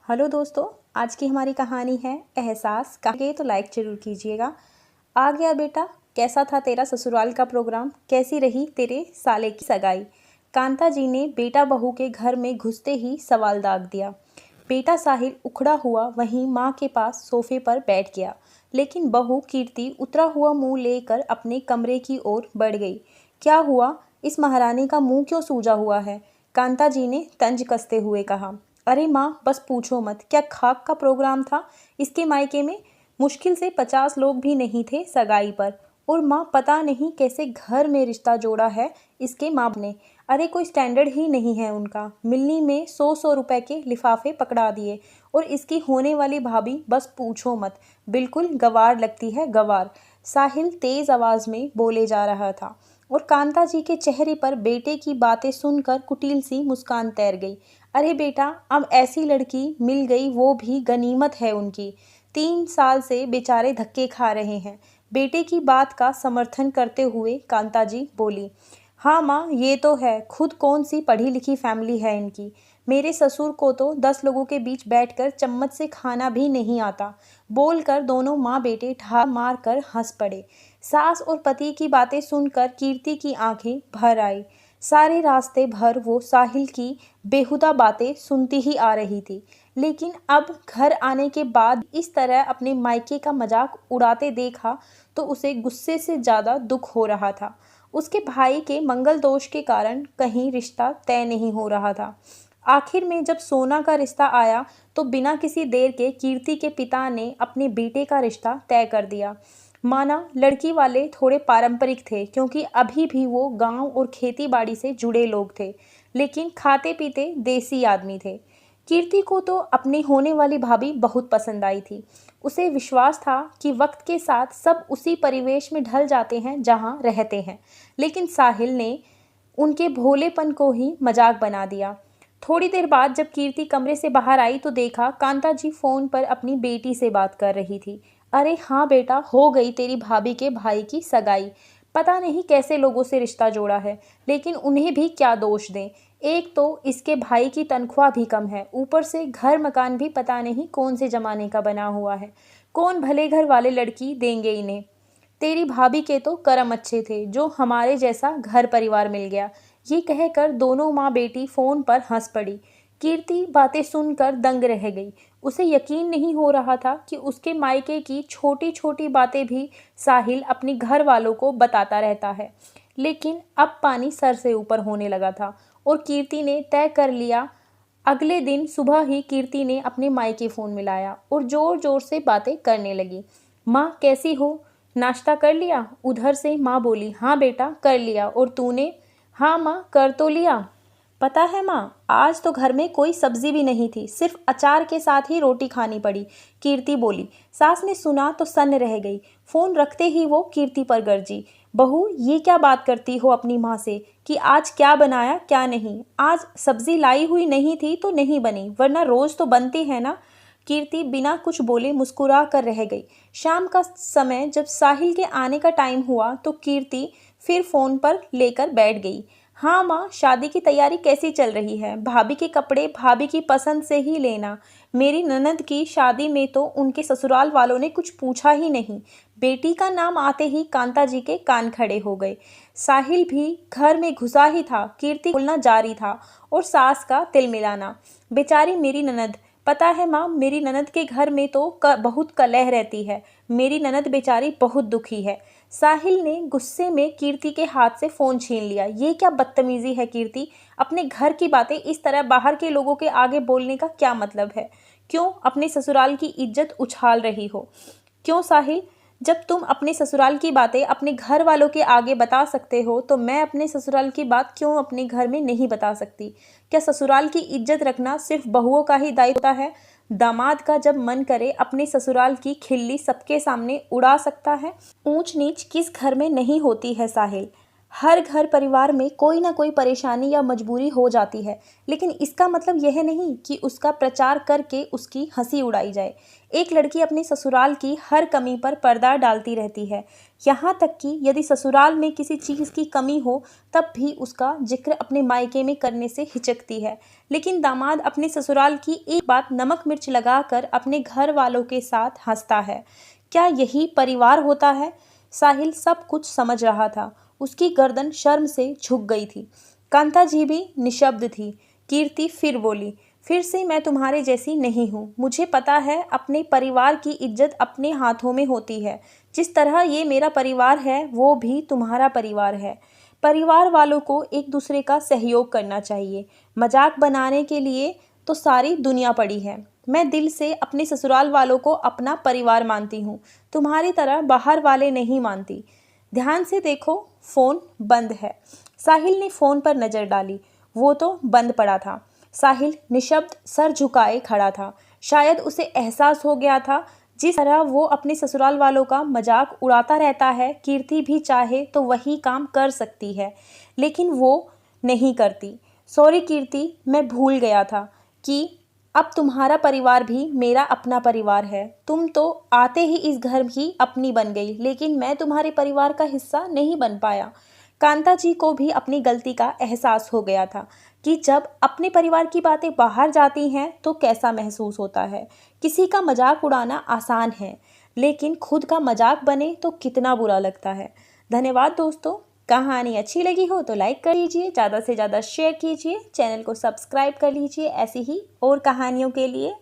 Hello दोस्तों, आज की हमारी कहानी है एहसास। कहे तो लाइक जरूर कीजिएगा। आ गया बेटा, कैसा था तेरा ससुराल का प्रोग्राम? कैसी रही तेरे साले की सगाई? कांता जी ने बेटा बहू के घर में घुसते ही सवाल दाग दिया। बेटा साहिल उखड़ा हुआ वहीं माँ के पास सोफे पर बैठ गया, लेकिन बहू कीर्ति उतरा हुआ मुंह लेकर अपने कमरे की ओर बढ़ गई। क्या हुआ? इस महारानी का मुंह क्यों सूजा हुआ है? कांता जी ने तंज कसते हुए कहा। अरे माँ, बस पूछो मत, क्या खाक का प्रोग्राम था? इसके मायके में मुश्किल से 50 लोग भी नहीं थे सगाई पर। और माँ, पता नहीं कैसे घर में रिश्ता जोड़ा है इसके माँ ने। अरे कोई स्टैंडर्ड ही नहीं है उनका। मिलनी में 100 रुपए के लिफाफे पकड़ा दिए। और इसकी होने वाली भाभी, बस पूछो मत, बिल्कुल गवार लगती है, गवार। साहिल तेज आवाज में बोले जा रहा था और कांता जी के चेहरे पर बेटे की बातें सुनकर कुटिल सी मुस्कान तैर गई। अरे बेटा, अब ऐसी लड़की मिल गई, वो भी गनीमत है उनकी। 3 साल से बेचारे धक्के खा रहे हैं। बेटे की बात का समर्थन करते हुए कांता जी बोली। हाँ माँ, ये तो है। खुद कौन सी पढ़ी लिखी फैमिली है इनकी। मेरे ससुर को तो 10 लोगों के बीच बैठकर चम्मच से खाना भी नहीं आता। बोलकर दोनों माँ बेटे ठार मार कर हंस पड़े। सास और पति की बातें सुनकर कीर्ति की आंखें भर आई। सारे रास्ते भर वो साहिल की बेहुदा बातें सुनती ही आ रही थी, लेकिन अब घर आने के बाद इस तरह अपने मायके का मजाक उड़ाते देखा तो उसे गुस्से से ज़्यादा दुख हो रहा था। उसके भाई के मंगल दोष के कारण कहीं रिश्ता तय नहीं हो रहा था। आखिर में जब सोना का रिश्ता आया तो बिना किसी देर के कीर्ति के पिता ने अपने बेटे का रिश्ता तय कर दिया। माना लड़की वाले थोड़े पारंपरिक थे, क्योंकि अभी भी वो गांव और खेती बाड़ी से जुड़े लोग थे, लेकिन खाते पीते देसी आदमी थे। कीर्ति को तो अपनी होने वाली भाभी बहुत पसंद आई थी। उसे विश्वास था कि वक्त के साथ सब उसी परिवेश में ढल जाते हैं जहां रहते हैं, लेकिन साहिल ने उनके भोलेपन को ही मजाक बना दिया। थोड़ी देर बाद जब कीर्ति कमरे से बाहर आई तो देखा कांता जी फोन पर अपनी बेटी से बात कर रही थी। अरे हाँ बेटा, हो गई तेरी भाभी के भाई की सगाई। पता नहीं कैसे लोगों से रिश्ता जोड़ा है, लेकिन उन्हें भी क्या दोष दें। एक तो इसके भाई की तनख्वाह भी कम है, ऊपर से घर मकान भी पता नहीं कौन से जमाने का बना हुआ है। कौन भले घर वाले लड़की देंगे इन्हें। तेरी भाभी के तो कर्म अच्छे थे जो हमारे जैसा घर परिवार मिल गया। ये कहकर दोनों माँ बेटी फोन पर हंस पड़ी। कीर्ति बातें सुनकर दंग रह गई। उसे यकीन नहीं हो रहा था कि उसके मायके की छोटी छोटी बातें भी साहिल अपने घर वालों को बताता रहता है। लेकिन अब पानी सर से ऊपर होने लगा था और कीर्ति ने तय कर लिया। अगले दिन सुबह ही कीर्ति ने अपने मायके फ़ोन मिलाया और ज़ोर ज़ोर से बातें करने लगी। माँ, कैसी हो? नाश्ता कर लिया? उधर से माँ बोली। हाँ बेटा, कर लिया। और तूने? हाँ माँ, कर तो लिया। पता है माँ, आज तो घर में कोई सब्जी भी नहीं थी, सिर्फ अचार के साथ ही रोटी खानी पड़ी। कीर्ति बोली। सास ने सुना तो सन्न रह गई। फोन रखते ही वो कीर्ति पर गरजी। बहू, ये क्या बात करती हो अपनी माँ से कि आज क्या बनाया क्या नहीं? आज सब्जी लाई हुई नहीं थी तो नहीं बनी, वरना रोज तो बनती है ना। कीर्ति बिना कुछ बोले मुस्कुरा कर रह गई। शाम का समय जब साहिल के आने का टाइम हुआ तो कीर्ति फिर फोन पर लेकर बैठ गई। हाँ माँ, शादी की तैयारी कैसी चल रही है? भाभी के कपड़े भाभी की पसंद से ही लेना। मेरी ननद की शादी में तो उनके ससुराल वालों ने कुछ पूछा ही नहीं। बेटी का नाम आते ही कांता जी के कान खड़े हो गए। साहिल भी घर में घुसा ही था, कीर्ति बोलना जारी था और सास का तिल मिलाना। बेचारी मेरी ननद। पता है माँ, मेरी ननद के घर में तो बहुत कलह रहती है। मेरी ननद बेचारी बहुत दुखी है। साहिल ने गुस्से में कीर्ति के हाथ से फ़ोन छीन लिया। ये क्या बदतमीज़ी है कीर्ति? अपने घर की बातें इस तरह बाहर के लोगों के आगे बोलने का क्या मतलब है? क्यों अपने ससुराल की इज्जत उछाल रही हो? क्यों साहिल? जब तुम अपने ससुराल की बातें अपने घर वालों के आगे बता सकते हो तो मैं अपने ससुराल की बात क्यों अपने घर में नहीं बता सकती? क्या ससुराल की इज्जत रखना सिर्फ बहुओं का ही दायित्व होता है? दामाद का जब मन करे अपने ससुराल की खिल्ली सबके सामने उड़ा सकता है। ऊंच नीच किस घर में नहीं होती है साहिल? हर घर परिवार में कोई ना कोई परेशानी या मजबूरी हो जाती है, लेकिन इसका मतलब यह नहीं कि उसका प्रचार करके उसकी हंसी उड़ाई जाए। एक लड़की अपने ससुराल की हर कमी पर पर्दा डालती रहती है, यहाँ तक कि यदि ससुराल में किसी चीज़ की कमी हो तब भी उसका जिक्र अपने मायके में करने से हिचकती है। लेकिन दामाद अपने ससुराल की एक बात नमक मिर्च लगाकर अपने घर वालों के साथ हंसता है। क्या यही परिवार होता है? साहिल सब कुछ समझ रहा था। उसकी गर्दन शर्म से झुक गई थी। कांता जी भी निशब्द थी। कीर्ति फिर बोली, फिर से मैं तुम्हारे जैसी नहीं हूँ। मुझे पता है अपने परिवार की इज्जत अपने हाथों में होती है। जिस तरह ये मेरा परिवार है वो भी तुम्हारा परिवार है। परिवार वालों को एक दूसरे का सहयोग करना चाहिए। मजाक बनाने के लिए तो सारी दुनिया पड़ी है। मैं दिल से अपने ससुराल वालों को अपना परिवार मानती हूँ, तुम्हारी तरह बाहर वाले नहीं मानती। ध्यान से देखो, फ़ोन बंद है। साहिल ने फ़ोन पर नज़र डाली, वो तो बंद पड़ा था। साहिल निशब्द सर झुकाए खड़ा था। शायद उसे एहसास हो गया था, जिस तरह वो अपने ससुराल वालों का मजाक उड़ाता रहता है, कीर्ति भी चाहे तो वही काम कर सकती है, लेकिन वो नहीं करती। सॉरी कीर्ति, मैं भूल गया था कि अब तुम्हारा परिवार भी मेरा अपना परिवार है। तुम तो आते ही इस घर की अपनी बन गई, लेकिन मैं तुम्हारे परिवार का हिस्सा नहीं बन पाया। कांता जी को भी अपनी गलती का एहसास हो गया था कि जब अपने परिवार की बातें बाहर जाती हैं तो कैसा महसूस होता है। किसी का मजाक उड़ाना आसान है, लेकिन खुद का मजाक बने तो कितना बुरा लगता है। धन्यवाद दोस्तों। कहानी अच्छी लगी हो तो लाइक कर लीजिए, ज़्यादा से ज़्यादा शेयर कीजिए, चैनल को सब्सक्राइब कर लीजिए ऐसी ही और कहानियों के लिए।